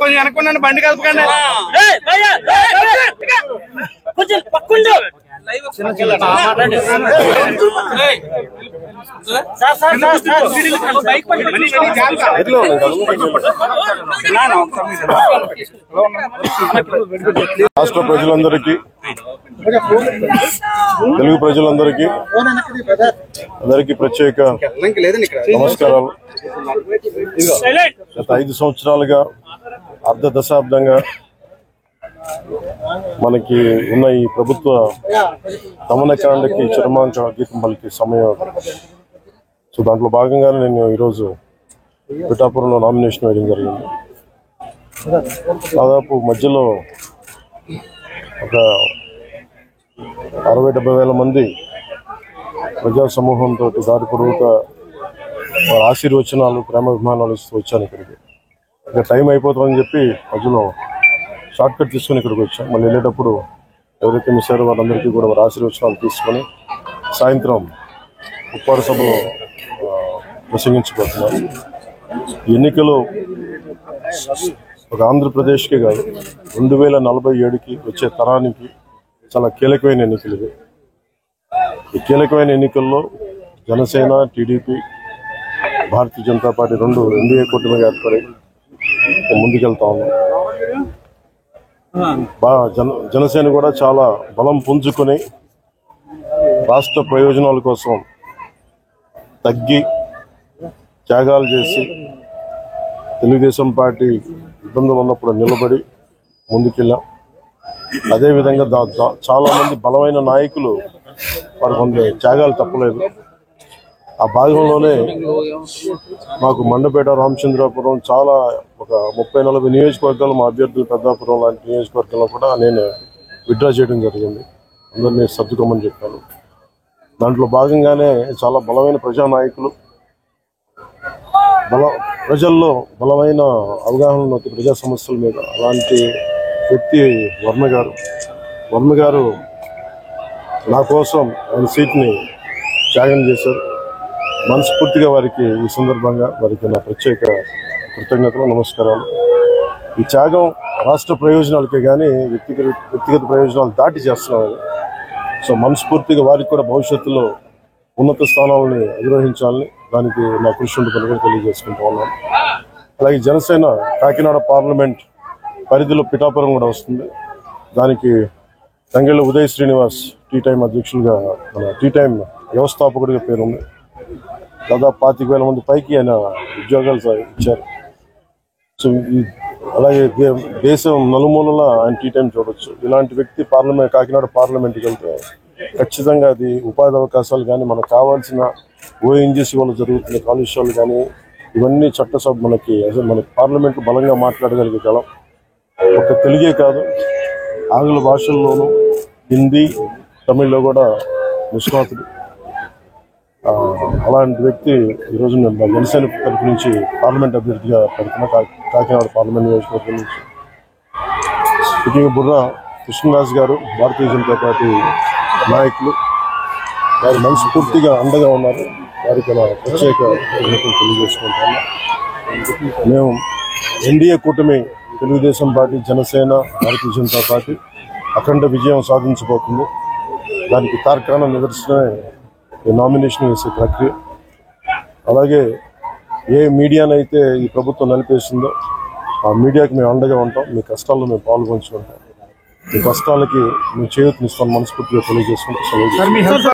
కొంచెం అనుకున్నాను బండి కలుపుకండి కొంచెం పక్కుండు రాష్ట్ర ప్రజలందరికీ తెలుగు ప్రజలందరికీ అందరికీ ప్రత్యేక నమస్కారాలు. గత 5 సంవత్సరాలుగా అర్ధ దశాబ్దంగా మనకి ఉన్న ఈ ప్రభుత్వ దమనకాండకి చరమాంక గీతం పలికే సమయం. సో దాంట్లో భాగంగానే నేను ఈరోజు పిఠాపురంలో నామినేషన్ వేయడం జరిగింది. దాదాపు మధ్యలో ఒక 60-70 వేల మంది ప్రజా సమూహంతో దారి పొడవుతా వారి ఆశీర్వచనాలు ప్రేమాభిమానాలు ఇస్తూ వచ్చాను ఇక్కడికి. ఇక టైం అయిపోతుందని చెప్పి మధ్యలో షార్ట్ కట్ తీసుకొని ఇక్కడికి వచ్చాం. మళ్ళీ వెళ్ళేటప్పుడు ఎవరైతే మిస్ అయ్యారో వాళ్ళందరికీ కూడా వారి ఆశీర్వచనాలు తీసుకొని సాయంత్రం ఉప్పాడ సభలో ప్రసంగించబోతున్నారు. ఎన్నికలు ఒక ఆంధ్రప్రదేశ్కే కాదు 2047కి వచ్చే తరానికి చాలా కీలకమైన ఎన్నికలు ఇవి. ఈ కీలకమైన ఎన్నికల్లో Janasena, TDP, Bharatiya Janata party 2 NDA కూటమిగా ఏర్పడి ముందుకెళ్తా ఉన్నాం. జనసేన కూడా చాలా బలం పుంజుకొని రాష్ట్ర ప్రయోజనాల కోసం తగ్గి త్యాగాలు చేసి తెలుగుదేశం పార్టీ ఇబ్బందులు ఉన్నప్పుడు నిలబడి ముందుకెళ్ళాం. అదేవిధంగా చాలా మంది బలమైన నాయకులు వారు కొంత త్యాగాలు తప్పలేదు. ఆ భాగంలోనే మాకు మండపేట, రామచంద్రాపురం చాలా ఒక 30-40 నియోజకవర్గాలు మా అభ్యర్థులు పెద్దాపురం లాంటి నియోజకవర్గంలో కూడా నేను విత్డ్రా చేయడం జరిగింది. అందరినీ సర్దుకోమని చెప్పాను. దాంట్లో భాగంగానే చాలా బలమైన ప్రజానాయకులు, ప్రజల్లో బలమైన అవగాహన ప్రజా సమస్యల మీద అలాంటి వ్యక్తి వర్మ గారు నా కోసం ఆయన సీట్ని త్యాగం చేశారు. మనస్ఫూర్తిగా వారికి ఈ సందర్భంగా వారికి నా ప్రత్యేక కృతజ్ఞతలు, నమస్కారాలు. ఈ త్యాగం రాష్ట్ర ప్రయోజనాలకే కానీ వ్యక్తిగత ప్రయోజనాలు దాటి చేస్తున్నారు. సో మనస్ఫూర్తిగా వారికి కూడా భవిష్యత్తులో ఉన్నత స్థానాలని అధిరోహించాలని దానికి నా కృషి ఉంటుందని కూడా తెలియజేసుకుంటూ ఉన్నాను. అలాగే జనసేన కాకినాడ పార్లమెంట్ పరిధిలో పిఠాపురం కూడా వస్తుంది. దానికి తంగెళ్ళ ఉదయ్ శ్రీనివాస్ టీ టైం అధ్యక్షులుగా, మన టీ టైం వ్యవస్థాపకుడిగా పేరుంది. దాదాపు 25,000 మంది పైకి ఆయన ఉద్యోగాలు ఇచ్చారు. సో అలాగే దేశం నలుమూలల ఆయన టీ టైం చూడొచ్చు. ఇలాంటి వ్యక్తి కాకినాడ పార్లమెంట్కి వెళ్తే ఖచ్చితంగా అది ఉపాధి అవకాశాలు కానీ, మనకు కావాల్సిన ఓఎన్జీసీ వల్ల జరుగుతున్న కాలుష్యాలు కానీ ఇవన్నీ చట్టసభ మనకి పార్లమెంట్ బలంగా మాట్లాడగలిగేగలం. ఒక తెలుగే కాదు, ఆంగ్ల భాషల్లోనూ హిందీ, తమిళ్లో కూడా నిష్ణాతుడు. అలాంటి వ్యక్తి ఈరోజు నేను జనసేన తరఫు నుంచి పార్లమెంట్ అభ్యర్థిగా పెడుతున్నా కాకినాడ పార్లమెంట్ నియోజకవర్గం నుంచి. ముఖ్యంగా బుర్రా కృష్ణరాజు గారు భారతీయ జనతా పార్టీ నాయకులు, వారు మనస్ఫూర్తిగా అండగా ఉన్నారు. వారికి నా ప్రత్యేక కృతజ్ఞతలు తెలియజేసుకుంటాను. మేము ఎన్డీఏ కూటమి తెలుగుదేశం పార్టీ, జనసేన, భారతీయ జనతా పార్టీ అఖండ విజయం సాధించబోతుంది. దానికి తార్కాణ నిదర్శనమే ఈ నామినేషన్ వేసే ప్రక్రియ. అలాగే ఏ మీడియానైతే ఈ ప్రభుత్వం నలిపేసిందో ఆ మీడియాకి మేము అండగా ఉంటాం. మీ కష్టాల్లో మేము పాల్గొంచుకుంటాం. మీ కష్టాలకి మేము చేయూతనిస్తాం మనస్ఫూర్తిగా తెలియజేసుకుంటాం.